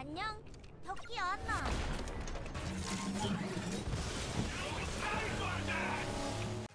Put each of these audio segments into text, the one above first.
안녕. 덕기야 나.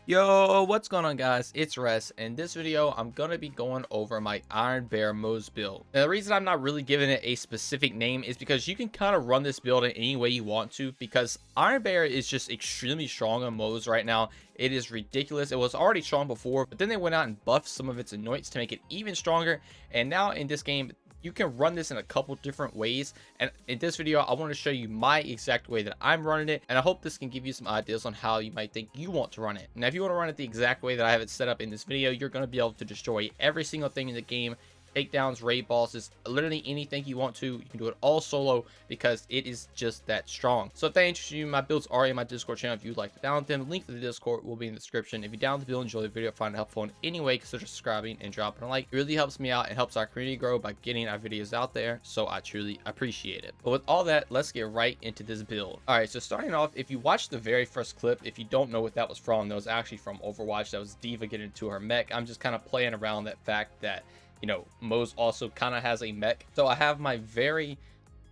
Yo, what's going on, guys? It's Res. In this video, I'm gonna be going over my Iron Bear Moze build. Now, the reason I'm not really giving it a specific name is because you can kind of run this build in any way you want to, because Iron Bear is just extremely strong on Moze right now. It is ridiculous. It was already strong before, but then they went out and buffed some of its anoints to make it even stronger. And now in this game, you can run this in a couple different ways, and in this video I want to show you my exact way that I'm running it, and I hope this can give you some ideas on how you might think you want to run it. Now if you want to run it the exact way that I have it set up in this video, you're going to be able to destroy every single thing in the game, takedowns, raid bosses, literally anything you want to. You can do it all solo because it is just that strong. So if that interests you, my builds are in my Discord channel if you'd like to download them. The link to the Discord will be in the description. If you download the build, enjoy the video, find it helpful in any way, consider subscribing and dropping a like. It really helps me out and helps our community grow by getting our videos out there, so I truly appreciate it. But with all that, let's get right into this build. All right, so starting off, if you watched the very first clip, if you don't know what that was from, that was actually from Overwatch. That was Diva getting into her mech. I'm just kind of playing around that fact that, you know, Moze also kind of has a mech. So I have my very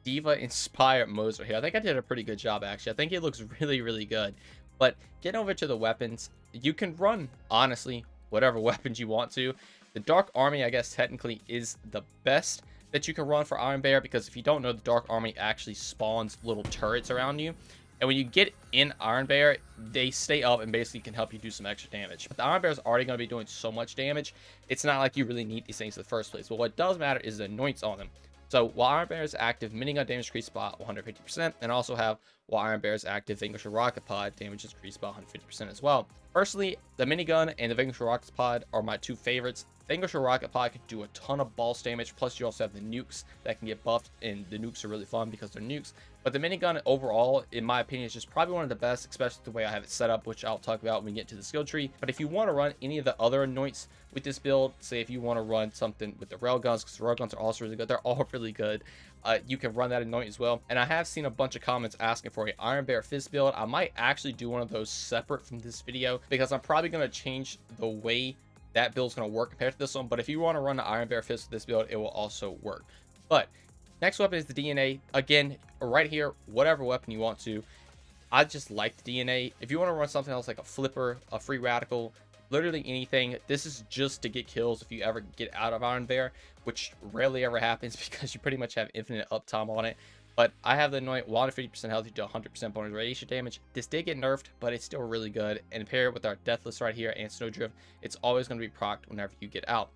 Diva inspired Moze right here. I think I did a pretty good job, actually. I think it looks really good. But getting over to the weapons, you can run, honestly, whatever weapons you want to. The Dark Army, I guess, technically is the best that you can run for Iron Bear, because if you don't know, the Dark Army actually spawns little turrets around you. And when you get in Iron Bear, they stay up and basically can help you do some extra damage. But the Iron Bear is already going to be doing so much damage, it's not like you really need these things in the first place. But what does matter is the anoints on them. So while Iron Bear is active, minigun damage increased by 150%, and also have while Iron Bear is active, Vanquisher Rocket Pod damage is increased by 150% as well. Personally, the minigun and the Vanquisher Rocket Pod are my two favorites. Vanquisher Rocket Pod can do a ton of boss damage, plus you also have the nukes that can get buffed, and the nukes are really fun because they're nukes. But the minigun overall, in my opinion, is just probably one of the best, especially the way I have it set up, which I'll talk about when we get to the skill tree. But if you want to run any of the other anoints with this build, say if you want to run something with the railguns, because the railguns are also really good, they're all really good, you can run that anoint as well. And I have seen a bunch of comments asking for an Iron Bear Fist build. I might actually do one of those separate from this video, because I'm probably going to change the way that build's going to work compared to this one. But if you want to run the Iron Bear Fist with this build, it will also work. But next weapon is the DNA. Again, right here, whatever weapon you want to. I just like the DNA. If you want to run something else like a flipper, a free radical, literally anything, this is just to get kills if you ever get out of Iron Bear, which rarely ever happens because you pretty much have infinite uptime on it. But I have the anoint 150% health to 100% bonus radiation damage. This did get nerfed, but it's still really good. And pair it with our Deathless right here and Snowdrift, it's always going to be procced whenever you get out.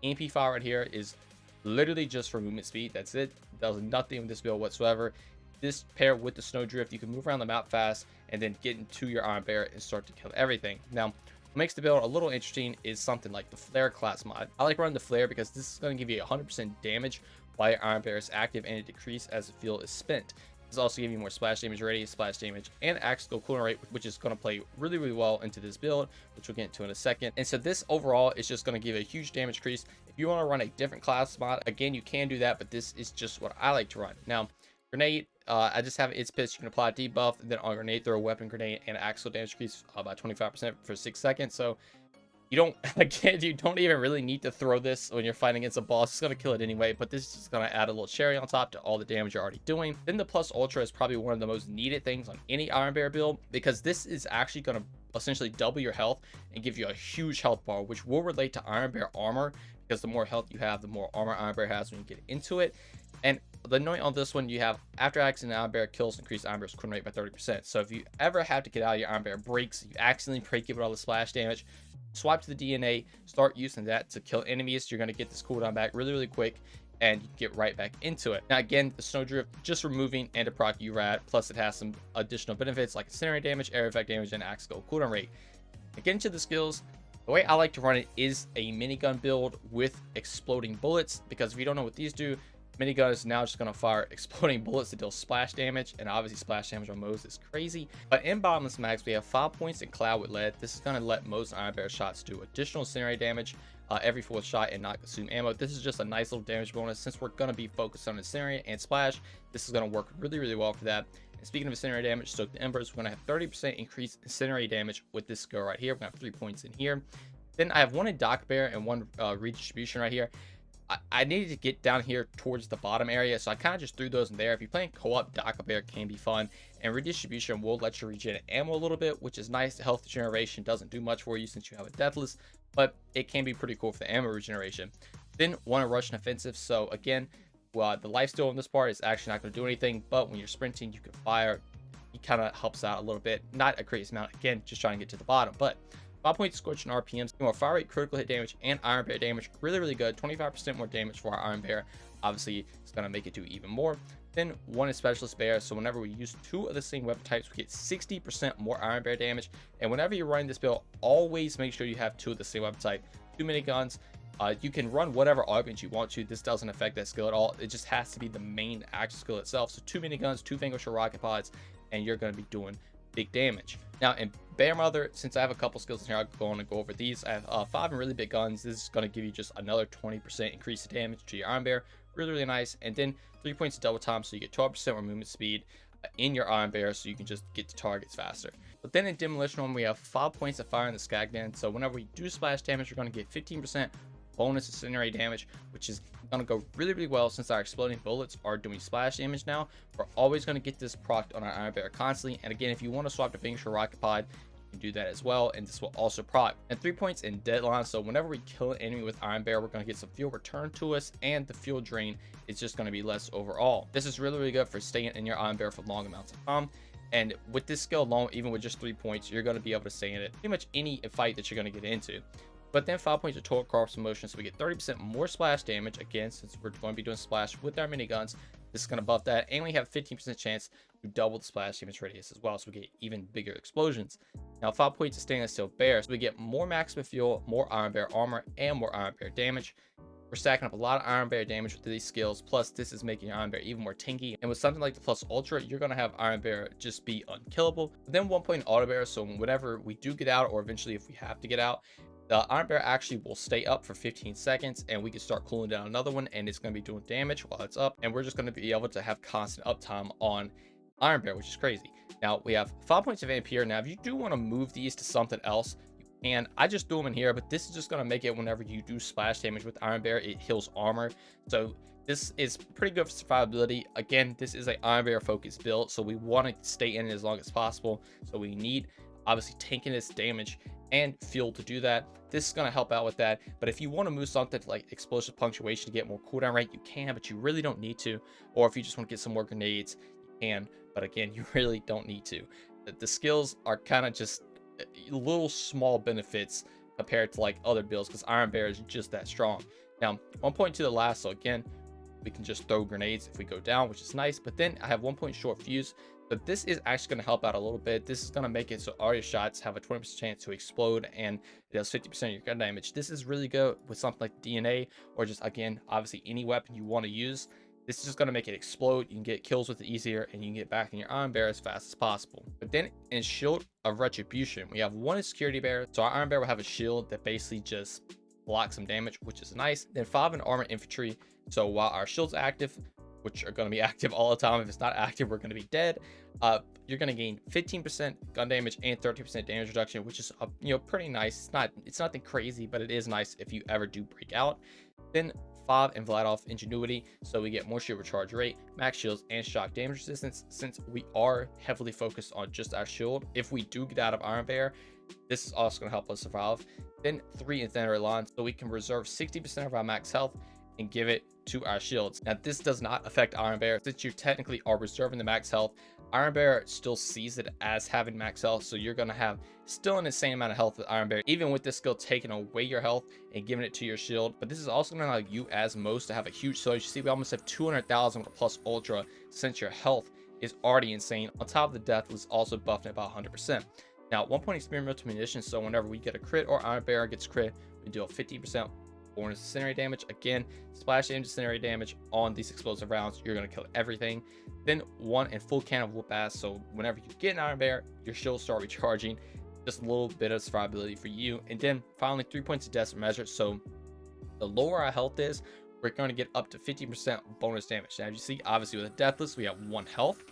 EMP fire right here is literally just for movement speed. That's it. Does nothing with this build whatsoever. This paired with the Snowdrift, you can move around the map fast and then get into your Iron Bear and start to kill everything. Now, what makes the build a little interesting is something like the Flare class mod. I like running the Flare because this is going to give you 100% damage while your Iron Bear is active, and it decreases as the fuel is spent. This also gives you more splash damage, radius, splash damage, and actual cooldown rate, which is going to play really well into this build, which we'll get into in a second. And so this overall is just going to give a huge damage increase. If you want to run a different class mod, again, you can do that, but this is just what I like to run. Now, grenade, I just have its pitch. You can apply debuff, and then on grenade, throw a weapon grenade and actual damage increase by 25% for 6 seconds. So you don't, again, you don't even really need to throw this when you're fighting against a boss. It's going to kill it anyway, but this is just going to add a little cherry on top to all the damage you're already doing. Then the Plus Ultra is probably one of the most needed things on any Iron Bear build, because this is actually going to essentially double your health and give you a huge health bar, which will relate to Iron Bear armor, because the more health you have, the more armor Iron Bear has when you get into it. And the anoint on this one, you have after accident Iron Bear kills increase Iron Bear's cooldown rate by 30%. So if you ever have to get out of your Iron Bear breaks, you accidentally break, give it all the splash damage, swipe to the DNA, start using that to kill enemies. You're going to get this cooldown back really quick, and you get right back into it. Now again, the Snowdrift just removing and to proc URAD, plus it has some additional benefits like incinerate damage, air effect damage, and axial cooldown rate. To get into the skills, the way I like to run it is a minigun build with exploding bullets, because if you don't know what these do, minigun is now just going to fire exploding bullets to deal splash damage, and obviously splash damage on Moze is crazy. But in Bottomless mags, we have 5 points in Cloud with Lead. This is going to let Moze Iron Bear shots do additional incinerate damage every 4th shot and not consume ammo. This is just a nice little damage bonus. Since we're going to be focused on incinerate and splash, this is going to work really well for that. And speaking of incinerate damage, Stoke the Embers, we're going to have 30% increased incinerate damage with this skill right here. We're going to have 3 points in here. Then I have one in Doc Bear and one Redistribution right here. I needed to get down here towards the bottom area, so I kind of just threw those in there. If you're playing co-op, Docker Bear can be fun, and Redistribution will let you regen ammo a little bit, which is nice. Health generation doesn't do much for you since you have a Deathless, but it can be pretty cool for the ammo regeneration. Then one Russian offensive, so again, well, the lifesteal on this part is actually not going to do anything, but when you're sprinting, you can fire. He kind of helps out a little bit, not a crazy amount, again, just trying to get to the bottom, but 5 points scorching RPMs, more fire rate, critical hit damage, and Iron Bear damage. Really good. 25% more damage for our Iron Bear. Obviously, it's going to make it do even more. Then one is Specialist Bear. So whenever we use 2 of the same weapon types, we get 60% more Iron Bear damage. And whenever you're running this build, always make sure you have 2 of the same weapon type. 2 miniguns. You can run whatever augment you want to. This doesn't affect that skill at all. It just has to be the main action skill itself. So 2 miniguns, 2 Vanquisher rocket pods, and you're going to be doing big damage. Now in Bear Mother, since I have a couple skills in here, I'll go on and go over these. I have 5 really big guns. This is going to give you just another 20% increase in damage to your Iron Bear. Really nice. And then 3 points of double time, so you get 12% more movement speed in your Iron Bear, so you can just get to targets faster. But then in Demolition one, we have 5 points of fire in the Skagdan. So whenever we do splash damage, we're going to get 15% bonus incendiary damage, which is going to go really well since our exploding bullets are doing splash damage now. We're always going to get this procced on our Iron Bear constantly. And again, if you want to swap to Vanquisher rocket pod, you can do that as well, and this will also proc. And 3 points in deadline, so whenever we kill an enemy with Iron Bear, we're going to get some fuel returned to us, and the fuel drain is just going to be less overall. This is really good for staying in your Iron Bear for long amounts of time. And with this skill alone, even with just 3 points, you're going to be able to stay in it pretty much any fight that you're going to get into. But then 5 points of total corpse motion, so we get 30% more splash damage. Again, since we're going to be doing splash with our miniguns, this is going to buff that, and we have 15% chance to double the splash damage radius as well, so we get even bigger explosions. Now 5 points of stainless steel bear, so we get more maximum fuel, more Iron Bear armor, and more Iron Bear damage. We're stacking up a lot of Iron Bear damage with these skills, plus this is making your Iron Bear even more tanky. And with something like the Plus Ultra, you're going to have Iron Bear just be unkillable. But then 1 point Auto Bear, so whenever we do get out, or eventually if we have to get out, the Iron Bear actually will stay up for 15 seconds, and we can start cooling down another one, and it's going to be doing damage while it's up, and we're just going to be able to have constant uptime on Iron Bear, which is crazy. Now we have 5 points of Vampire. Now if you do want to move these to something else, and I just threw them in here, but this is just going to make it whenever you do splash damage with Iron Bear, it heals armor. So this is pretty good for survivability. Again, this is a Iron Bear focused build, so we want to stay in it as long as possible. So we need obviously tanking this damage and fuel to do that. This is going to help out with that. But if you want to move something like explosive punctuation to get more cooldown rate, you can, but you really don't need to. Or if you just want to get some more grenades, you can, but again, you really don't need to. The skills are kind of just little small benefits compared to like other builds, because Iron Bear is just that strong. Now 1 point to the last, so again, we can just throw grenades if we go down, which is nice. But then I have 1 point short fuse, but this is actually going to help out a little bit. This is going to make it so all your shots have a 20% chance to explode, and it does 50% of your gun damage. This is really good with something like DNA, or just, again, obviously any weapon you want to use. This is just going to make it explode. You can get kills with it easier, and you can get back in your Iron Bear as fast as possible. But then in Shield of Retribution, we have 1 Security Bear. So our Iron Bear will have a shield that basically just blocks some damage, which is nice. Then 5 in Armor Infantry. So while our shield's active, which are going to be active all the time, if it's not active, we're going to be dead. You're going to gain 15% gun damage and 30% damage reduction, which is pretty nice. It's nothing crazy, but it is nice if you ever do break out. Then 5 in Vladov Ingenuity, so we get more shield recharge rate, max shields, and shock damage resistance. Since we are heavily focused on just our shield, if we do get out of Iron Bear, this is also going to help us survive. Then 3 in Thunder Line, so we can reserve 60% of our max health and give it to our shields. Now this does not affect Iron Bear, since you technically are reserving the max health. Iron Bear still sees it as having max health, so you're going to have still an insane amount of health with Iron Bear, even with this skill taking away your health and giving it to your shield. But this is also going to allow you as Moze to have a huge surge. You see, we almost have 200,000 with a Plus Ultra, since your health is already insane. On top of the death was also buffing it by 100%. Now 1 point experimental munitions, so whenever we get a crit or Iron Bear gets crit, we deal 15% bonus incendiary damage. Again, splash damage, incendiary damage on these explosive rounds, you're going to kill everything. Then 1 in full can of whoop ass, so whenever you get an Iron Bear, your shields start recharging. Just a little bit of survivability for you. And then finally 3 points of desperate measure, so the lower our health is, we're going to get up to 50% bonus damage. Now as you see, obviously with a deathless, we have 1 health.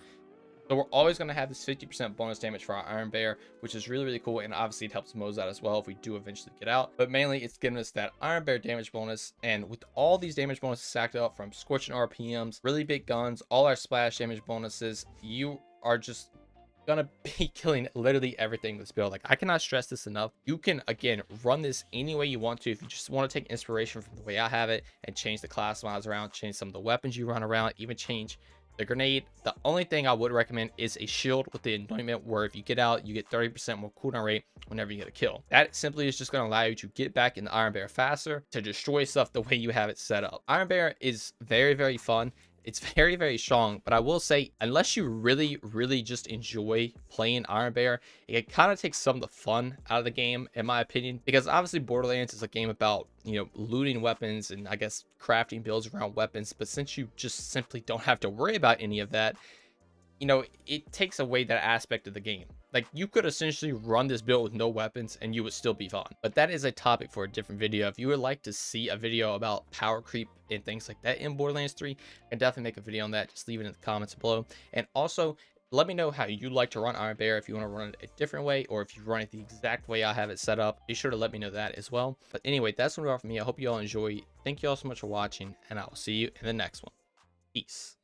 So we're always going to have this 50% bonus damage for our Iron Bear, which is really, really cool. And obviously it helps Moze out as well if we do eventually get out. But mainly it's giving us that Iron Bear damage bonus. And with all these damage bonuses stacked up from Scorching RPMs, really big guns, all our splash damage bonuses, you are just gonna be killing literally everything in this build. Like, I cannot stress this enough. You can, again, run this any way you want to. If you just want to take inspiration from the way I have it and change the class mods around, change some of the weapons you run around, even change the grenade. The only thing I would recommend is a shield with the anointment, where if you get out, you get 30% more cooldown rate whenever you get a kill. That simply is just going to allow you to get back in the Iron Bear faster, to destroy stuff the way you have it set up. Iron Bear is very, very fun. It's very, very strong, but I will say, unless you really, really just enjoy playing Iron Bear, it kind of takes some of the fun out of the game, in my opinion, because obviously Borderlands is a game about, you know, looting weapons and I guess crafting builds around weapons. But since you just simply don't have to worry about any of that, you know, it takes away that aspect of the game. Like, you could essentially run this build with no weapons and you would still be fine. But that is a topic for a different video. If you would like to see a video about power creep and things like that in Borderlands 3, I can definitely make a video on that. Just leave it in the comments below. And also, let me know how you like to run Iron Bear, if you want to run it a different way, or if you run it the exact way I have it set up. Be sure to let me know that as well. But anyway, that's what it all for me. I hope you all enjoy. Thank you all so much for watching, and I will see you in the next one. Peace.